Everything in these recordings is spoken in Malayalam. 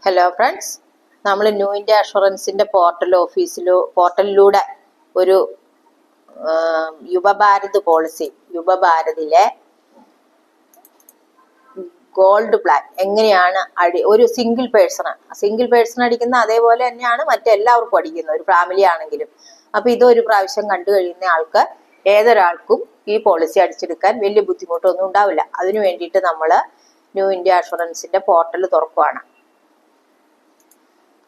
ഹലോ ഫ്രണ്ട്സ്, നമ്മൾ ന്യൂ ഇന്ത്യ അഷുറൻസിന്റെ പോർട്ടലിലൂടെ ഒരു യുവഭാരത് പോളിസി, യുവഭാരതിലെ ഗോൾഡ് പ്ലാൻ എങ്ങനെയാണ് ഒരു സിംഗിൾ പേഴ്സൺ അടിക്കുന്ന അതേപോലെ തന്നെയാണ് മറ്റെല്ലാവർക്കും അടിക്കുന്നത്, ഒരു ഫാമിലി ആണെങ്കിലും. അപ്പൊ ഇതൊരു പ്രാവശ്യം കണ്ടു കഴിയുന്ന ആൾക്ക് ഏതൊരാൾക്കും ഈ പോളിസി അടിച്ചെടുക്കാൻ വലിയ ബുദ്ധിമുട്ടൊന്നും ഉണ്ടാവില്ല. അതിനു വേണ്ടിയിട്ട് നമ്മൾ ന്യൂ ഇന്ത്യ അഷുറൻസിന്റെ പോർട്ടൽ തുറക്കുവാണ്.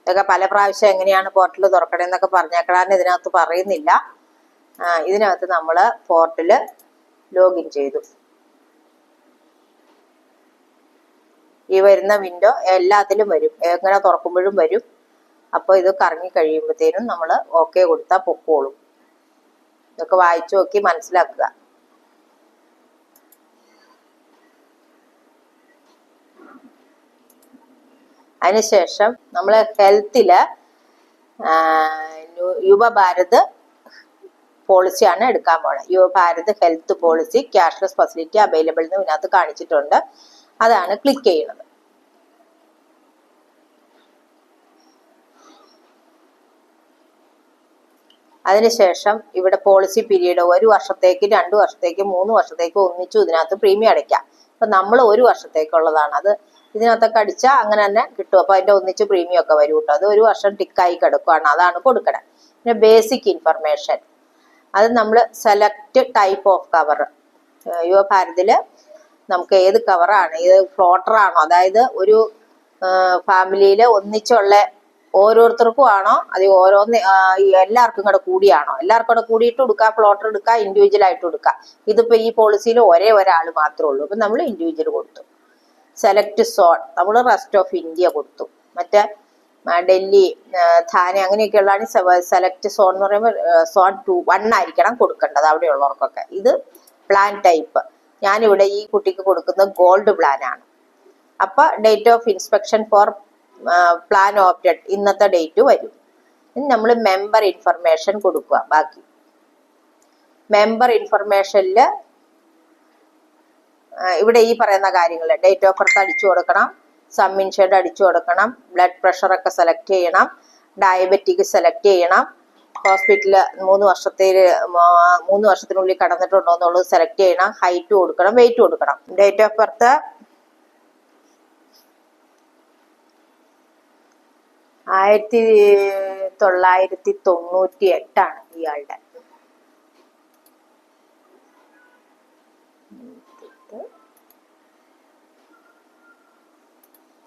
ഇതൊക്കെ പല പ്രാവശ്യം എങ്ങനെയാണ് പോർട്ടൽ തുറക്കണമെന്നൊക്കെ പറഞ്ഞേക്കടാന്ന് ഇതിനകത്ത് പറയുന്നില്ല. ഇതിനകത്ത് നമ്മൾ പോർട്ടല് ലോഗിൻ ചെയ്തു. ഈ വരുന്ന വിൻഡോ എല്ലാത്തിലും വരും, എങ്ങനെ തുറക്കുമ്പോഴും വരും. അപ്പോൾ ഇത് കറങ്ങി കഴിയുമ്പോഴത്തേനും നമ്മൾ ഓക്കെ കൊടുത്താൽ പൊക്കോളും. ഇതൊക്കെ വായിച്ചു നോക്കി മനസ്സിലാക്കുക. അതിനുശേഷം നമ്മൾ ഹെൽത്തില് യുവഭാരത് പോളിസിയാണ് എടുക്കാൻ പോണത്. Yuva Bharat health policy cashless facility available എന്ന് ഇതിനകത്ത് കാണിച്ചിട്ടുണ്ട്. അതാണ് ക്ലിക്ക് ചെയ്യുന്നത്. അതിനുശേഷം ഇവിടെ പോളിസി പീരീഡ് 1 വർഷത്തേക്ക്, 2 വർഷത്തേക്ക്, 3 വർഷത്തേക്ക് ഒന്നിച്ചു ഇതിനകത്ത് പ്രീമിയം അടയ്ക്കാം. അപ്പൊ നമ്മൾ 1 വർഷത്തേക്കുള്ളതാണ്. അത് ഇതിനകത്തൊക്കെ അടിച്ചാൽ അങ്ങനെ തന്നെ കിട്ടും. അപ്പൊ അതിന്റെ ഒന്നിച്ച് പ്രീമിയം ഒക്കെ വരും കേട്ടോ. അത് 1 വർഷം ടിക്കായി കിടക്കുകയാണ്, അതാണ് കൊടുക്കണേ. പിന്നെ ബേസിക് ഇൻഫർമേഷൻ, അത് നമ്മൾ സെലക്ട് ടൈപ്പ് ഓഫ് കവർ. യുവഭാരതില് നമുക്ക് ഏത് കവറാണ്, ഏത് ഫ്ലോട്ടർ ആണോ, അതായത് ഒരു ഫാമിലിയില് ഒന്നിച്ചുള്ള ഓരോരുത്തർക്കും ആണോ, അത് ഓരോന്ന് എല്ലാവർക്കും കൂടെ കൂടിയാണോ, എല്ലാവർക്കും കൂടെ കൂടിയിട്ട് എടുക്കാം, ഫ്ലോട്ടർ എടുക്കാം, ഇൻഡിവിജ്വൽ ആയിട്ട് എടുക്കാം. ഇതിപ്പോ ഈ പോളിസിയിൽ ഒരേ ഒരാൾ മാത്രമേ ഉള്ളൂ. അപ്പൊ നമ്മൾ ഇൻഡിവിജ്വൽ കൊടുത്തു. സെലക്ട് സോൺ, നമ്മൾ റെസ്റ്റ് ഓഫ് ഇന്ത്യ കൊടുത്തു. മറ്റേ ഡൽഹി, ധാനെ അങ്ങനെയൊക്കെയുള്ളതാണ് സെലക്ട് സോൺ എന്ന് പറയുമ്പോൾ സോൺ 1 ആയിരിക്കണം കൊടുക്കേണ്ടത് അവിടെയുള്ളവർക്കൊക്കെ. ഇത് പ്ലാൻ ടൈപ്പ്, ഞാനിവിടെ ഈ കുട്ടിക്ക് കൊടുക്കുന്നത് ഗോൾഡ് പ്ലാൻ ആണ്. അപ്പൊ date of inspection for plan opted ഇന്നത്തെ ഡേറ്റ് വരും. നമ്മൾ മെമ്പർ ഇൻഫർമേഷൻ കൊടുക്കുക. ബാക്കി മെമ്പർ ഇൻഫർമേഷനിൽ ഇവിടെ ഈ പറയുന്ന കാര്യങ്ങൾ, ഡേറ്റ് ഓഫ് ബർത്ത് അടിച്ചു കൊടുക്കണം, സം ഇൻഷേർഡ് അടിച്ചു കൊടുക്കണം, ബ്ലഡ് പ്രഷർ ഒക്കെ സെലക്ട് ചെയ്യണം, ഡയബറ്റിക് സെലക്ട് ചെയ്യണം, ഹോസ്പിറ്റലിൽ 3 വർഷത്തിനുള്ളിൽ കടന്നിട്ടുണ്ടോ എന്നുള്ളത് സെലക്ട് ചെയ്യണം, ഹൈറ്റ് കൊടുക്കണം, വെയിറ്റ് കൊടുക്കണം. ഡേറ്റ് ഓഫ് ബർത്ത് 1998 ആണ് ഇയാളുടെ.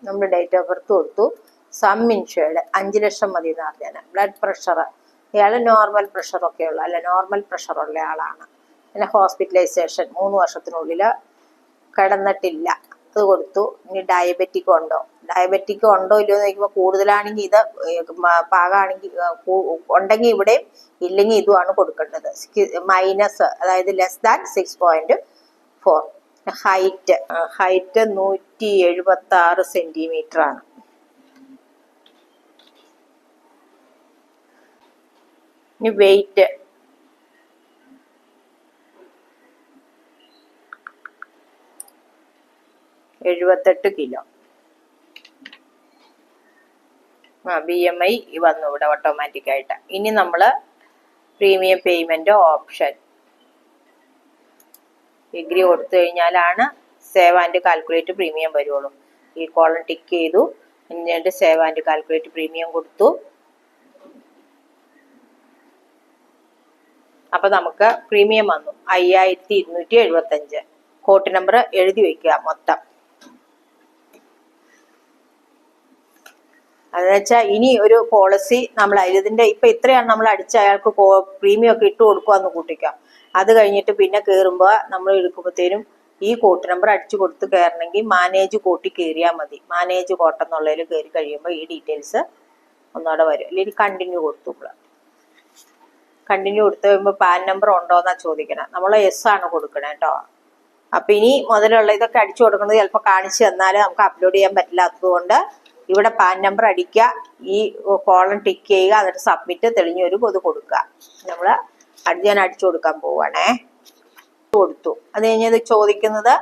നമ്മൾ ഡേറ്റ് ഓഫ് ബർത്ത് കൊടുത്തു. സം ഇൻഷേർഡ് 5 ലക്ഷം മതി എന്ന് പറഞ്ഞാൽ. ബ്ലഡ് പ്രഷർ, ഇയാൾ നോർമൽ പ്രഷർ ഒക്കെ ഉള്ള, അല്ല നോർമൽ പ്രഷർ ഉള്ള ആളാണ്. പിന്നെ ഹോസ്പിറ്റലൈസേഷൻ 3 വർഷത്തിനുള്ളിൽ കിടന്നിട്ടില്ല, അത് കൊടുത്തു. ഇനി ഡയബറ്റിക് ഉണ്ടോ ഇല്ലയോ എന്ന് ചോദിക്കുമ്പോൾ കൂടുതലാണെങ്കിൽ ഇത് പാകമാണെങ്കിൽ ഉണ്ടെങ്കിൽ ഇവിടെയും, ഇല്ലെങ്കിൽ ഇതുമാണ് കൊടുക്കേണ്ടത്. മൈനസ്, അതായത് <6.4. ഹൈറ്റ് 176 സെന്റിമീറ്റർ ആണ്. ഇനി വെയിറ്റ് 78 കിലോ. BMI വന്നു ഇവിടെ ഓട്ടോമാറ്റിക് ആയിട്ട്. ഇനി നമ്മള് പ്രീമിയം പേയ്മെന്റ് ഓപ്ഷൻ എഗ്രി കൊടുത്തു കഴിഞ്ഞാലാണ് സേവ് ആൻഡ് കാൽക്കുലേറ്റ് പ്രീമിയം വരുള്ളൂ. ഈ കോളം ടിക്ക് ചെയ്തു, എന്നിട്ട് സേവ് ആൻഡ് കാൽക്കുലേറ്റ് പ്രീമിയം കൊടുത്തു. അപ്പൊ നമുക്ക് പ്രീമിയം വന്നു 5275. കോട്ട് നമ്പർ എഴുതി വെക്കുക മൊത്തം. അതെന്ന് വെച്ചാൽ ഇനി ഒരു പോളിസി നമ്മൾ ഇതിന്റെ ഇപ്പൊ ഇത്രയാണ് നമ്മൾ അടിച്ച അയാൾക്ക് പ്രീമിയം ഒക്കെ ഇട്ട് കൊടുക്കുവാന്ന് കൂട്ടിക്കാം. അത് കഴിഞ്ഞിട്ട് പിന്നെ കയറുമ്പോൾ നമ്മൾ എടുക്കുമ്പോഴത്തേനും ഈ കോട്ട് നമ്പർ അടിച്ചു കൊടുത്ത് കയറണമെങ്കിൽ മാനേജ് കോട്ടി കയറിയാൽ മതി. മാനേജ് കോട്ട് എന്നുള്ളതിൽ കയറി കഴിയുമ്പോൾ ഈ ഡീറ്റെയിൽസ് ഒന്നുകൂടെ വരും. അല്ലെങ്കിൽ കണ്ടിന്യൂ കൊടുത്തു. കണ്ടിന്യൂ കൊടുത്തു കഴിയുമ്പോൾ പാൻ നമ്പർ ഉണ്ടോന്നാ ചോദിക്കണം. നമ്മൾ എസ് ആണ് കൊടുക്കണേ കേട്ടോ. അപ്പൊ ഇനി മുതലുള്ള ഇതൊക്കെ അടിച്ചു കൊടുക്കുന്നത് ചിലപ്പോൾ കാണിച്ചു തന്നാൽ നമുക്ക് അപ്ലോഡ് ചെയ്യാൻ പറ്റില്ലാത്തത് കൊണ്ട് ഇവിടെ പാൻ നമ്പർ അടിക്കുക, ഈ കോളം ടിക്ക് ചെയ്യുക, എന്നിട്ട് സബ്മിറ്റ് തെളിഞ്ഞു വരും, അത് കൊടുക്കുക. നമ്മള് ഞാൻ അടിച്ചു കൊടുക്കാൻ പോവാണേ. കൊടുത്തു. അത് കഴിഞ്ഞത് ചോദിക്കുന്നത്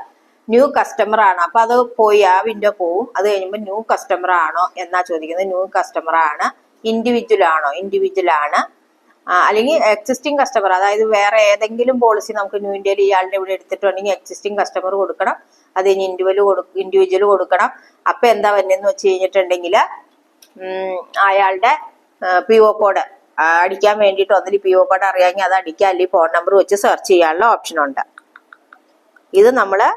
ന്യൂ കസ്റ്റമർ ആണ്. അപ്പൊ അത് പോയി ആ വിൻഡോ പോവും. അത് കഴിയുമ്പോൾ ന്യൂ കസ്റ്റമർ ആണോ എന്നാ ചോദിക്കുന്നത്. ന്യൂ കസ്റ്റമർ ആണ്. ഇൻഡിവിജ്വൽ ആണോ? ഇൻഡിവിജ്വൽ ആണ്. അല്ലെങ്കിൽ എക്സിസ്റ്റിംഗ് കസ്റ്റമർ, അതായത് വേറെ ഏതെങ്കിലും പോളിസി നമുക്ക് ന്യൂ ഇന്ത്യയിൽ ഇയാളുടെ ഇവിടെ എടുത്തിട്ടുണ്ടെങ്കിൽ എക്സിസ്റ്റിംഗ് കസ്റ്റമർ കൊടുക്കണം. അത് ഇനി ഇൻഡിവിജ്വൽ കൊടുക്കണം. അപ്പൊ എന്താ വരുന്നതെന്ന് വെച്ച് കഴിഞ്ഞിട്ടുണ്ടെങ്കിൽ അയാളുടെ PO കോഡ് അടിക്കാൻ വേണ്ടിയിട്ട് ഒന്നിൽ PO കോഡ് അറിയാമെങ്കിൽ അത് അടിക്കുക, അല്ലെങ്കിൽ ഫോൺ നമ്പർ വെച്ച് സെർച്ച് ചെയ്യാനുള്ള ഓപ്ഷൻ ഉണ്ട്. ഇത് നമ്മള്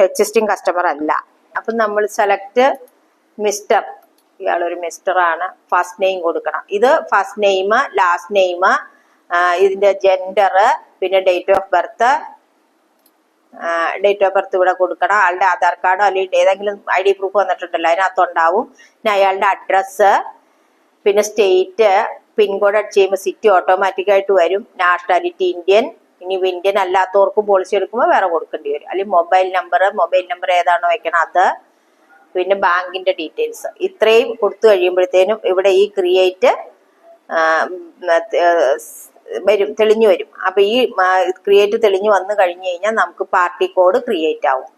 എക്സിസ്റ്റിംഗ് കസ്റ്റമർ അല്ല. അപ്പൊ നമ്മൾ സെലക്ട് മിസ്റ്റർ, ഇയാളൊരു മിസ്റ്റർ ആണ്. ഫസ്റ്റ് നെയിം കൊടുക്കണം. ഇത് ഫസ്റ്റ് നെയിം, ലാസ്റ്റ് നെയിം, ഇതിന്റെ ജെൻഡർ, പിന്നെ ഡേറ്റ് ഓഫ് ബർത്ത് ഇവിടെ കൊടുക്കണം. ആളുടെ ആധാർ കാർഡോ അല്ലെങ്കിൽ ഏതെങ്കിലും ID പ്രൂഫ് വന്നിട്ടുണ്ടല്ലോ അതിനകത്തുണ്ടാവും. പിന്നെ അയാളുടെ അഡ്രസ്സ്, പിന്നെ സ്റ്റേറ്റ്, പിൻകോഡ് അടിച്ച് ചെയ്യുമ്പോൾ സിറ്റി ഓട്ടോമാറ്റിക് ആയിട്ട് വരും. Nationality Indian. ഇനി ഇന്ത്യൻ അല്ലാത്തവർക്ക് പോളിസി എടുക്കുമ്പോൾ വേറെ കൊടുക്കേണ്ടി വരും. അല്ലെങ്കിൽ മൊബൈൽ നമ്പർ ഏതാണോ വെക്കണം അത്, പിന്നെ ബാങ്കിന്റെ ഡീറ്റെയിൽസ്. ഇത്രയും കൊടുത്തു കഴിയുമ്പോഴത്തേനും ഇവിടെ ഈ ക്രിയേറ്റ് തെളിഞ്ഞു വരും. അപ്പൊ ഈ ക്രിയേറ്റ് തെളിഞ്ഞു വന്നു കഴിഞ്ഞു കഴിഞ്ഞാൽ നമുക്ക് പാർട്ടി കോഡ് ക്രിയേറ്റ് ആവും.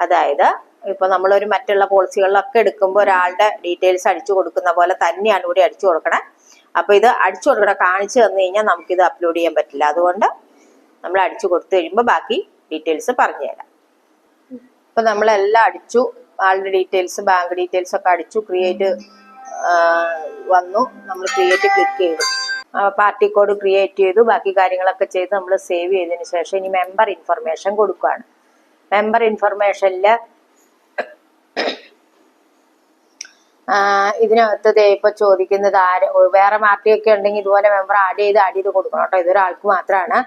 അതായത് ഇപ്പൊ നമ്മളൊരു മറ്റുള്ള പോളിസികളിലൊക്കെ എടുക്കുമ്പോൾ ഒരാളുടെ ഡീറ്റെയിൽസ് അടിച്ചു കൊടുക്കുന്ന പോലെ തന്നെയാണ് ഇവിടെ അടിച്ചു കൊടുക്കണേ. അപ്പൊ ഇത് അടിച്ചു കൊടുക്കണം, കാണിച്ചു തന്നു കഴിഞ്ഞാൽ നമുക്കിത് അപ്ലോഡ് ചെയ്യാൻ പറ്റില്ല. അതുകൊണ്ട് നമ്മൾ അടിച്ചു കൊടുത്തു കഴിയുമ്പോൾ ബാക്കി ഡീറ്റെയിൽസ് പറഞ്ഞു തരാം. ഇപ്പൊ നമ്മളെല്ലാം അടിച്ചു, ആളുടെ ഡീറ്റെയിൽസ്, ബാങ്ക് ഡീറ്റെയിൽസ് ഒക്കെ അടിച്ചു. ക്രിയേറ്റ് വന്നു. നമ്മൾ ക്രിയേറ്റ് ക്ലിക്ക് ചെയ്തു. പാർട്ടി കോഡ് ക്രിയേറ്റ് ചെയ്തു. ബാക്കി കാര്യങ്ങളൊക്കെ ചെയ്ത് നമ്മൾ സേവ് ചെയ്തതിന് ശേഷം ഇനി മെമ്പർ ഇൻഫർമേഷൻ കൊടുക്കുകയാണ്. മെമ്പർ ഇൻഫർമേഷനില് ഇതിനകത്ത് ഇപ്പൊ ചോദിക്കുന്നത് വേറെ പാർട്ടിയൊക്കെ ഉണ്ടെങ്കിൽ ഇതുപോലെ മെമ്പർ ആഡ് ചെയ്ത് കൊടുക്കണം കേട്ടോ. ഇതൊരാൾക്ക് മാത്രമാണ്.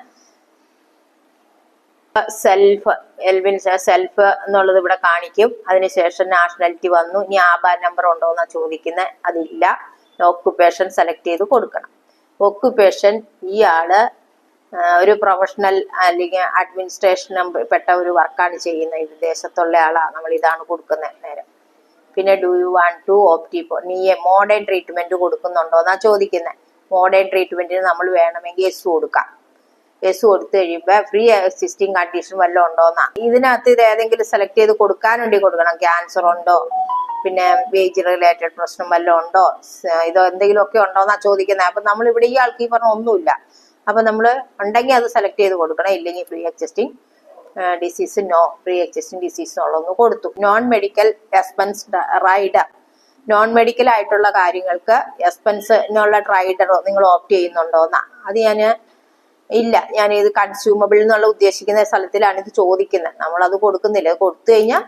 സെൽഫ് എന്നുള്ളത് ഇവിടെ കാണിക്കും. അതിനുശേഷം നാഷണാലിറ്റി വന്നു. ഇനി ആധാർ നമ്പർ ഉണ്ടോ എന്നാ ചോദിക്കുന്നത്. അതില്ല. ഓക്കുപേഷൻ സെലക്ട് ചെയ്ത് കൊടുക്കണം. ഓക്കുപേഷൻ ഇയാള് ഒരു പ്രൊഫഷണൽ അല്ലെങ്കിൽ അഡ്മിനിസ്ട്രേഷൻ പെട്ട ഒരു വർക്കാണ് ചെയ്യുന്നത്. ഈ വിദേശത്തുള്ള ആളാണ്. നമ്മൾ ഇതാണ് കൊടുക്കുന്നത് നേരം. പിന്നെ do you want to opt for, നീ മോഡേൺ ട്രീറ്റ്മെന്റ് കൊടുക്കുന്നുണ്ടോ എന്നാ ചോദിക്കുന്നത്. മോഡേൺ ട്രീറ്റ്മെന്റിന് നമ്മൾ വേണമെങ്കിൽ യെസ് കൊടുക്കാം. യെസ് കൊടുത്തു കഴിയുമ്പോൾ ഫ്രീ എക്സിസ്റ്റിംഗ് കണ്ടീഷൻ വല്ലതും ഉണ്ടോന്നാ. ഇതിനകത്ത് ഇത് ഏതെങ്കിലും സെലക്ട് ചെയ്ത് കൊടുക്കാനുണ്ടെങ്കിൽ കൊടുക്കണം. ക്യാൻസർ ഉണ്ടോ, പിന്നെ വേജ് റിലേറ്റഡ് പ്രശ്നം വല്ലതും ഉണ്ടോ, ഇതോ എന്തെങ്കിലും ഒക്കെ ഉണ്ടോന്നാ ചോദിക്കുന്നത്. അപ്പൊ നമ്മൾ ഇവിടെ ഈ ആൾക്ക് ഈ പറഞ്ഞ ഒന്നുമില്ല. അപ്പൊ നമ്മൾ ഉണ്ടെങ്കിൽ അത് സെലക്ട് ചെയ്ത് കൊടുക്കണം. ഇല്ലെങ്കിൽ pre existing disease, no pre existing disease എന്നുള്ളതൊന്ന് കൊടുത്തു. Non medical expense rider, non medical ആയിട്ടുള്ള കാര്യങ്ങൾക്ക് എക്സ്പെൻസിനുള്ള റൈഡർ നിങ്ങൾ ഓപ്റ്റ് ചെയ്യുന്നുണ്ടോന്നാ. അത് ഇല്ല, ഞാൻ ഇത് കൺസ്യൂമബിൾ എന്നുള്ള ഉദ്ദേശിക്കുന്ന സ്ഥലത്തിലാണ് ഇത് ചോദിക്കുന്നത്. നമ്മളത് കൊടുക്കുന്നില്ല. അത് കൊടുത്തു കഴിഞ്ഞാൽ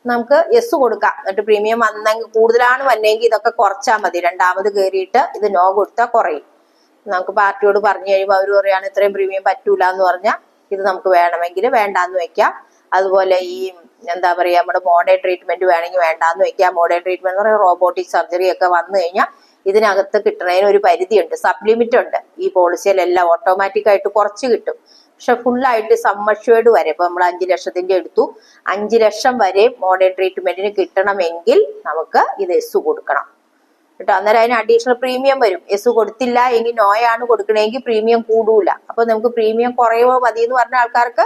നമുക്ക് യെസ് കൊടുക്കാം. എന്നിട്ട് പ്രീമിയം കൂടുതലാണ് വന്നെങ്കിൽ ഇതൊക്കെ കുറച്ചാൽ മതി. രണ്ടാമത് കയറിയിട്ട് ഇത് നോ കൊടുത്താൽ കുറയും. നമുക്ക് പാർട്ടിയോട് പറഞ്ഞു കഴിയുമ്പോൾ അവർ പറയാണ് ഇത്രയും പ്രീമിയം പറ്റൂല എന്ന് പറഞ്ഞാൽ ഇത് നമുക്ക് വേണമെങ്കിൽ വേണ്ടാന്ന് വെക്കാം. അതുപോലെ ഈ എന്താ പറയാ, നമ്മുടെ മോഡേൺ ട്രീറ്റ്മെന്റ് വേണമെങ്കിൽ വേണ്ടാന്ന് വെക്കാം. മോഡേൺ ട്രീറ്റ്മെന്റ് എന്ന് പറയുമ്പോൾ റോബോട്ടിക് സർജറി ഒക്കെ വന്നു കഴിഞ്ഞാൽ ഇതിനകത്ത് കിട്ടുന്നതിന് ഒരു പരിധിയുണ്ട്, സബ്ലിമിറ്റ് ഉണ്ട്. ഈ പോളിസിയിലെല്ലാം ഓട്ടോമാറ്റിക് ആയിട്ട് കുറച്ച് കിട്ടും. പക്ഷെ ഫുള്ളായിട്ട് സമ്മഷ്വേർഡ് വരെ, ഇപ്പൊ നമ്മൾ 5 ലക്ഷത്തിന്റെ എടുത്തു, 5 ലക്ഷം വരെ മോഡേൺ ട്രീറ്റ്മെന്റിന് കിട്ടണമെങ്കിൽ നമുക്ക് ഇത് എസ് കൊടുക്കണം കേട്ടോ. അന്നേരം അതിന് അഡീഷണൽ പ്രീമിയം വരും. എസ് കൊടുത്തില്ല എങ്കിൽ നോയാണ് കൊടുക്കണമെങ്കിൽ പ്രീമിയം കൂടൂല. അപ്പൊ നമുക്ക് പ്രീമിയം കുറയോ മതി എന്ന് പറഞ്ഞ ആൾക്കാർക്ക്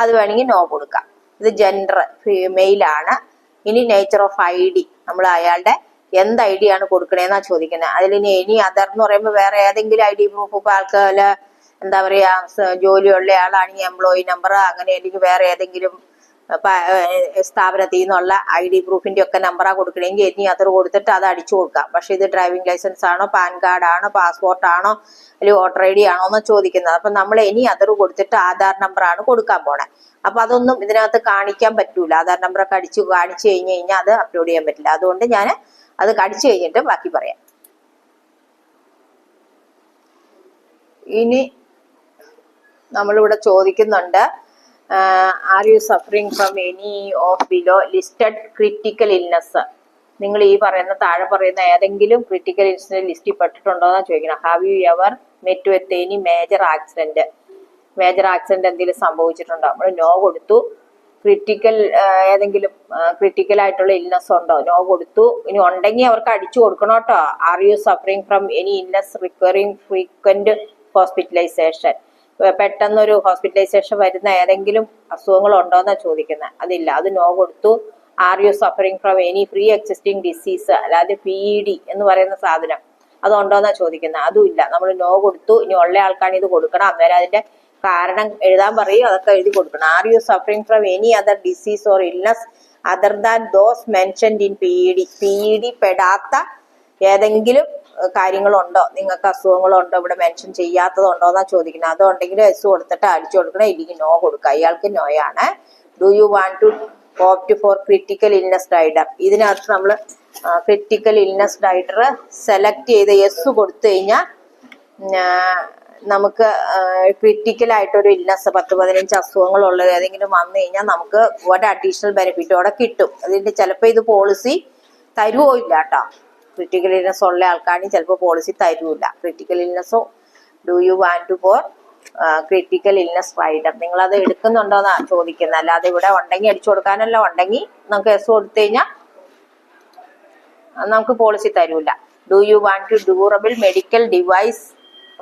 അത് വേണമെങ്കിൽ നോ കൊടുക്കാം. ഇത് ജെൻഡർ ഫീമെയിൽ ആണ്. ഇനി നേച്ചർ ഓഫ് ID, നമ്മൾ അയാളുടെ എന്ത് ID ആണ് കൊടുക്കണേന്നാ ചോദിക്കുന്നത്. അതിലിനി എനി അതർ എന്ന് പറയുമ്പോൾ വേറെ ഏതെങ്കിലും ID പ്രൂഫ്, ഇപ്പൊ ആൾക്കാര് എന്താ പറയാ ജോലിയുള്ള ആളാണെങ്കിൽ എംപ്ലോയി നമ്പർ, അങ്ങനെ അല്ലെങ്കിൽ വേറെ ഏതെങ്കിലും സ്ഥാപനത്തിൽ നിന്നുള്ള ID പ്രൂഫിന്റെ ഒക്കെ നമ്പറാ കൊടുക്കണമെങ്കിൽ എനി അതർ കൊടുത്തിട്ട് അത് അടിച്ചു കൊടുക്കാം. പക്ഷെ ഇത് ഡ്രൈവിംഗ് ലൈസൻസ് ആണോ, പാൻ കാർഡ് ആണോ, പാസ്പോർട്ട് ആണോ, അല്ലെങ്കിൽ വോട്ടർ ID ആണോ എന്ന് ചോദിക്കുന്നത്. അപ്പൊ നമ്മൾ എനി അതർ കൊടുത്തിട്ട് ആധാർ നമ്പർ ആണ് കൊടുക്കാൻ പോണേ. അപ്പൊ അതൊന്നും ഇതിനകത്ത് കാണിക്കാൻ പറ്റൂല. ആധാർ നമ്പറൊക്കെ കാണിച്ചു കഴിഞ്ഞാൽ അത് അപ്ലോഡ് ചെയ്യാൻ പറ്റില്ല. അതുകൊണ്ട് ഞാൻ അത് കടിച്ചു കഴിഞ്ഞിട്ട് ബാക്കി പറയാം. ഇനി നമ്മളിവിടെ ചോദിക്കുന്നുണ്ട്, R you suffering from any of below listed critical illness. നിങ്ങൾ ഈ പറയുന്ന താഴെ പറയുന്ന ഏതെങ്കിലും ക്രിട്ടിക്കൽ ഇൽനെസ് ലിസ്റ്റിൽ പെട്ടിട്ടുണ്ടോ എന്നാ ചോദിക്കണം. Have you ever met with any major accident, major accident എന്തെങ്കിലും സംഭവിച്ചിട്ടുണ്ടോ? നമ്മൾ നോ കൊടുത്തു. ക്രിട്ടിക്കൽ ഏതെങ്കിലും ക്രിട്ടിക്കൽ ആയിട്ടുള്ള ഇൽനെസ് ഉണ്ടോ? നോ കൊടുത്തു. ഇനി ഉണ്ടെങ്കിൽ അവർക്ക് അടിച്ചു കൊടുക്കണം കേട്ടോ. Are you suffering from any illness requiring frequent hospitalisation. പെട്ടെന്നൊരു ഹോസ്പിറ്റലൈസേഷൻ വരുന്ന ഏതെങ്കിലും അസുഖങ്ങൾ ഉണ്ടോന്നാ ചോദിക്കുന്നത്. അതില്ല, അത് നോ കൊടുത്തു. Are you suffering from any pre existing disease, അല്ലാതെ PED എന്ന് പറയുന്ന സാധനം അതുണ്ടോന്നാ ചോദിക്കുന്നത്. അതും ഇല്ല, നമ്മൾ നോ കൊടുത്തു. ഇനി ഉള്ള ആൾക്കാണ് ഇത് കൊടുക്കണം. അന്നേരം അതിന്റെ കാരണം എഴുതാൻ പറയും, അതൊക്കെ എഴുതി കൊടുക്കണം. R you suffering from any other disease or illness other than those mentioned in PED പെടാത്ത ഏതെങ്കിലും കാര്യങ്ങളുണ്ടോ, നിങ്ങൾക്ക് അസുഖങ്ങളുണ്ടോ ഇവിടെ മെൻഷൻ ചെയ്യാത്തതുണ്ടോ എന്നാ ചോദിക്കുന്നത്. അതുണ്ടെങ്കിൽ എസ് കൊടുത്തിട്ട് അടിച്ചു കൊടുക്കണം, ഇല്ലെങ്കിൽ നോ കൊടുക്കുക. അയാൾക്ക് നോയാണ്. Do you want to opt for critical illness rider? ഇതിനകത്ത് നമ്മൾ ക്രിട്ടിക്കൽ ഇൽനസ് റൈഡർ സെലക്ട് ചെയ്ത് യെസ് കൊടുത്തു കഴിഞ്ഞാൽ നമുക്ക് ക്രിട്ടിക്കൽ ആയിട്ടൊരു ഇൽനസ് 10-15 അസുഖങ്ങളുള്ളത് ഏതെങ്കിലും വന്നു കഴിഞ്ഞാൽ നമുക്ക് ഒരു അഡീഷണൽ ബെനിഫിറ്റോടെ കിട്ടും. അതിന്റെ ചിലപ്പോൾ ഇത് പോളിസി തരുവോ ഇല്ല കേട്ടോ. ക്രിട്ടിക്കൽ ഇൽനസ് ഉള്ള ആൾക്കാരും ചിലപ്പോൾ പോളിസി തരൂല്ല. ക്രിട്ടിക്കൽ ഇൽനസോ do you want to for critical illness rider, നിങ്ങൾ അത് എടുക്കുന്നുണ്ടോന്നാ ചോദിക്കുന്നത്. അല്ലാതെ ഇവിടെ ഉണ്ടെങ്കിൽ അടിച്ചു കൊടുക്കാനല്ല, ഉണ്ടെങ്കിൽ നമുക്ക് എസ് കൊടുത്തു കഴിഞ്ഞാൽ നമുക്ക് പോളിസി തരൂല. Do you want to durable medical device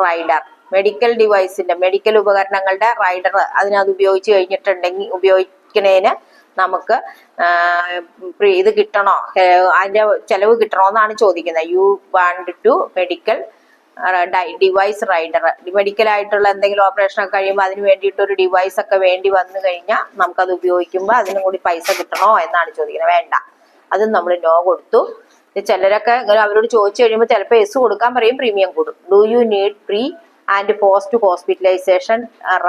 rider? Medical ഡിവൈസിന്റെ മെഡിക്കൽ ഉപകരണങ്ങളുടെ റൈഡർ അതിനകത്ത് ഉപയോഗിച്ച് കഴിഞ്ഞിട്ടുണ്ടെങ്കിൽ ഉപയോഗിക്കുന്നതിന് നമുക്ക് ഇത് കിട്ടണോ, അതിന്റെ ചെലവ് കിട്ടണോ എന്നാണ് ചോദിക്കുന്നത്. You want to medical device rider, medical ആയിട്ടുള്ള എന്തെങ്കിലും ഓപ്പറേഷൻ ഒക്കെ കഴിയുമ്പോൾ അതിന് വേണ്ടിയിട്ട് ഒരു ഡിവൈസ് ഒക്കെ വേണ്ടി വന്നു കഴിഞ്ഞാൽ നമുക്കത് ഉപയോഗിക്കുമ്പോൾ അതിനും കൂടി പൈസ കിട്ടണോ എന്നാണ് ചോദിക്കുന്നത്. വേണ്ട, അതും നമ്മൾ നോ കൊടുത്തു. ചിലരൊക്കെ അവരോട് ചോദിച്ചു കഴിയുമ്പോൾ ചിലപ്പോൾ എസ് കൊടുക്കാൻ പറയും, പ്രീമിയം കൂടും. Do you need pre and post hospitalisation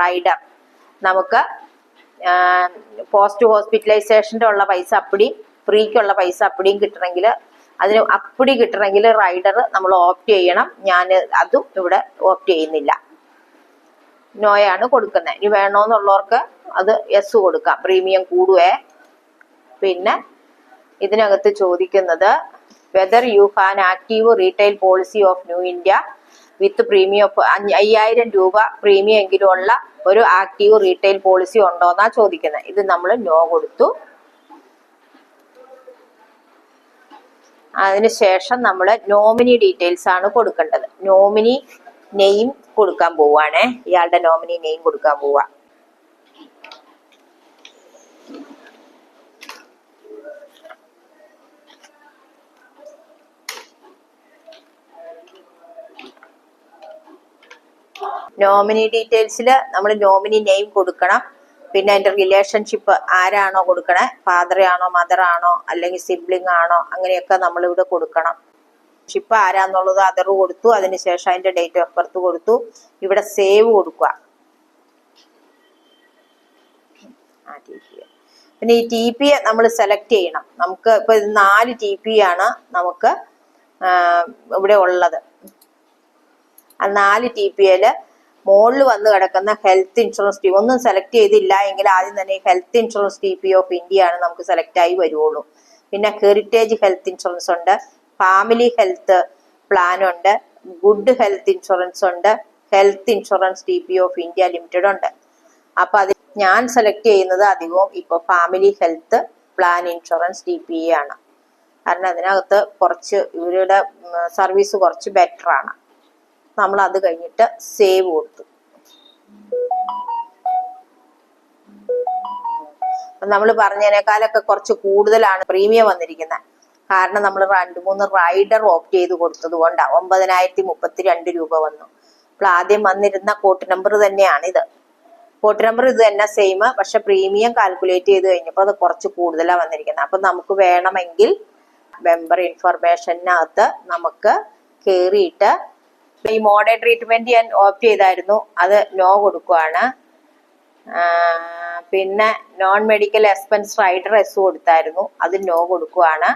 rider? നമുക്ക് പോസ്റ്റ് ഹോസ്പിറ്റലൈസേഷന്റെ ഉള്ള പൈസ അപ്പടിയും ഫ്രീക്കുള്ള പൈസ അപ്പടിയും കിട്ടണമെങ്കിൽ, അതിന് അപ്പടി കിട്ടണമെങ്കിൽ റൈഡർ നമ്മൾ ഓപ്റ്റ് ചെയ്യണം. ഞാൻ അതും ഇവിടെ ഓപ്റ്റ് ചെയ്യുന്നില്ല, നോയാണ് കൊടുക്കുന്നത്. ഇനി വേണോന്നുള്ളവർക്ക് അത് എസ് കൊടുക്കാം, പ്രീമിയം കൂടുവേ. പിന്നെ ഇതിനകത്ത് ചോദിക്കുന്നത് whether you have active retail policy of new India with premium of 5000 രൂപ പ്രീമിയം എങ്കിലും ഉള്ള ഒരു ആക്റ്റീവ് റീറ്റെയിൽ പോളിസി ഉണ്ടോന്നാ ചോദിക്കുന്നത്. ഇത് നമ്മൾ നോ കൊടുത്തു. അതിനുശേഷം നമ്മൾ നോമിനി ഡീറ്റെയിൽസ് ആണ് കൊടുക്കേണ്ടത്. നോമിനി നെയിം കൊടുക്കാൻ പോവാണേ, ഇയാളുടെ നോമിനി നെയിം കൊടുക്കാൻ പോവാ. നോമിനി ഡീറ്റെയിൽസിൽ നമ്മൾ നോമിനി നെയിം കൊടുക്കണം. പിന്നെ അതിന്റെ റിലേഷൻഷിപ്പ് ആരാണോ കൊടുക്കണേ, ഫാദർ ആണോ മദർ ആണോ അല്ലെങ്കിൽ സിബ്ലിംഗ് ആണോ, അങ്ങനെയൊക്കെ നമ്മൾ ഇവിടെ കൊടുക്കണം. ഷിപ്പ് ആരാന്നുള്ളത് അതർ കൊടുത്തു. അതിനുശേഷം അതിന്റെ ഡേറ്റ് ഓഫ് ബർത്ത് കൊടുത്തു. ഇവിടെ സേവ് കൊടുക്കുക. പിന്നെ ഈ TP നമ്മൾ സെലക്ട് ചെയ്യണം. നമുക്ക് ഇപ്പൊ 4 TP ആണ് നമുക്ക് ഇവിടെ ഉള്ളത്. ആ 4 TPയില് മുകളിൽ വന്ന് കിടക്കുന്ന ഹെൽത്ത് ഇൻഷുറൻസ് TP ഒന്നും സെലക്ട് ചെയ്തില്ല എങ്കിൽ ആദ്യം തന്നെ health insurance TP of India ആണ് നമുക്ക് സെലക്ട് ആയി വരുവുള്ളൂ. പിന്നെ ഹെറിറ്റേജ് ഹെൽത്ത് ഇൻഷുറൻസ് ഉണ്ട്, ഫാമിലി ഹെൽത്ത് പ്ലാൻ ഉണ്ട്, ഗുഡ് ഹെൽത്ത് ഇൻഷുറൻസ് ഉണ്ട്, health insurance TP of India limited ഉണ്ട്. അപ്പൊ അത് ഞാൻ സെലക്ട് ചെയ്യുന്നത് അധികവും ഇപ്പൊ family health plan insurance TP ആണ്. കാരണം അതിനകത്ത് കുറച്ച് ഇവരുടെ സർവീസ് കുറച്ച് ബെറ്റർ ആണ്. നമ്മൾ അത് കഴിഞ്ഞിട്ട് സേവ് കൊടുത്തു. നമ്മൾ പറഞ്ഞതിനേക്കാളൊക്കെ കുറച്ച് കൂടുതലാണ് പ്രീമിയം വന്നിരിക്കുന്നത്. കാരണം നമ്മൾ 2-3 റൈഡർ ഓപ്റ്റ് ചെയ്ത് കൊടുത്തത് കൊണ്ടാണ് 9032 രൂപ വന്നു. അപ്പോൾ ആദ്യം വന്നിരുന്ന കോട്ട് നമ്പർ തന്നെയാണ് ഇത്. കോട്ട് നമ്പർ ഇത് തന്നെ സെയിം, പക്ഷെ പ്രീമിയം കാൽക്കുലേറ്റ് ചെയ്ത് കഴിഞ്ഞപ്പോൾ അത് കുറച്ച് കൂടുതലാണ് വന്നിരിക്കുന്നത്. അപ്പൊ നമുക്ക് വേണമെങ്കിൽ മെമ്പർ ഇൻഫർമേഷനകത്ത് നമുക്ക് കയറിയിട്ട് ഈ മോഡേൺ ട്രീറ്റ്മെന്റ് ഞാൻ ഓപ്റ്റ് ചെയ്തായിരുന്നു, അത് നോ കൊടുക്കുവാണ്. പിന്നെ non medical expense rider S കൊടുത്തായിരുന്നു, അത് നോ കൊടുക്കുവാണ്.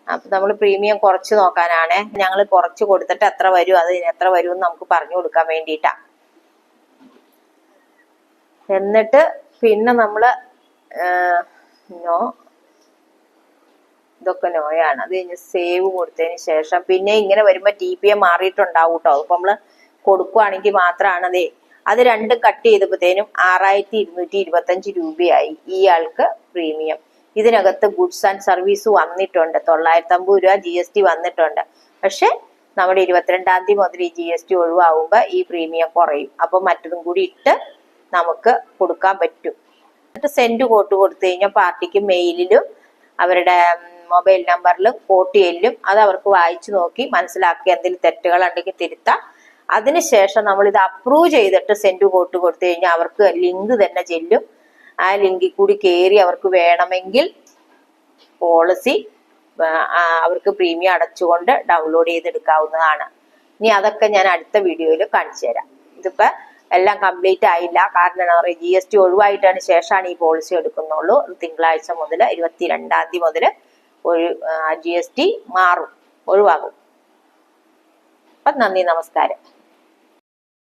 അപ്പൊ നമ്മൾ പ്രീമിയം കുറച്ച് നോക്കാനാണ്. ഞങ്ങൾ കുറച്ച് കൊടുത്തിട്ട് എത്ര വരും, അത് എത്ര വരും എന്ന് നമുക്ക് പറഞ്ഞു കൊടുക്കാൻ വേണ്ടിയിട്ടാ. എന്നിട്ട് പിന്നെ നമ്മള് നോ, ഇതൊക്കെ നോയാണ്. അത് കഴിഞ്ഞ് സേവ് കൊടുത്തതിന് ശേഷം പിന്നെ ഇങ്ങനെ വരുമ്പോ TPA മാറിയിട്ടുണ്ടാവും കേട്ടോ. അതിപ്പോ നമ്മള് കൊടുക്കുവാണെങ്കിൽ മാത്രമാണ് അതേ. അത് രണ്ടും കട്ട് ചെയ്തപ്പോഴത്തേനും 6225 രൂപയായി ഇയാൾക്ക് പ്രീമിയം. ഇതിനകത്ത് ഗുഡ്സ് ആൻഡ് സർവീസ് വന്നിട്ടുണ്ട്, 950 രൂപ GST വന്നിട്ടുണ്ട്. പക്ഷെ നമ്മുടെ 22-ാം തീയതി മുതൽ ഈ GST ഒഴിവാകുമ്പോൾ ഈ പ്രീമിയം കുറയും. അപ്പൊ മറ്റതും കൂടി ഇട്ട് നമുക്ക് കൊടുക്കാൻ പറ്റും. എന്നിട്ട് സെൻഡ് കോട്ട് കൊടുത്തു കഴിഞ്ഞാൽ പാർട്ടിക്ക് മെയിലിലും അവരുടെ മൊബൈൽ നമ്പറിലും കോട്ട് ചെയ്യലും അത് അവർക്ക് വായിച്ചു നോക്കി മനസ്സിലാക്കി എന്തെങ്കിലും തെറ്റുകൾ ഉണ്ടെങ്കിൽ തിരുത്താം. അതിനുശേഷം നമ്മൾ ഇത് അപ്രൂവ് ചെയ്തിട്ട് സെൻഡ് കോട്ട് കൊടുത്തു കഴിഞ്ഞാൽ അവർക്ക് ലിങ്ക് തന്നെ ചെല്ലും. ആ ലിങ്കിൽ കൂടി കയറി അവർക്ക് വേണമെങ്കിൽ പോളിസി അവർക്ക് പ്രീമിയം അടച്ചുകൊണ്ട് ഡൗൺലോഡ് ചെയ്തെടുക്കാവുന്നതാണ്. ഇനി അതൊക്കെ ഞാൻ അടുത്ത വീഡിയോയിൽ കാണിച്ചു തരാം. ഇതിപ്പോ എല്ലാം കംപ്ലീറ്റ് ആയില്ല. കാരണം എന്താ പറയുക, GST ഒഴിവായിട്ടാണ് ശേഷമാണ് ഈ പോളിസി എടുക്കുന്നുള്ളൂ. തിങ്കളാഴ്ച മുതൽ 22-ാം തീയതി മുതൽ GST മാറും, ഒഴിവാകും. അപ്പം നന്ദി, നമസ്കാരം.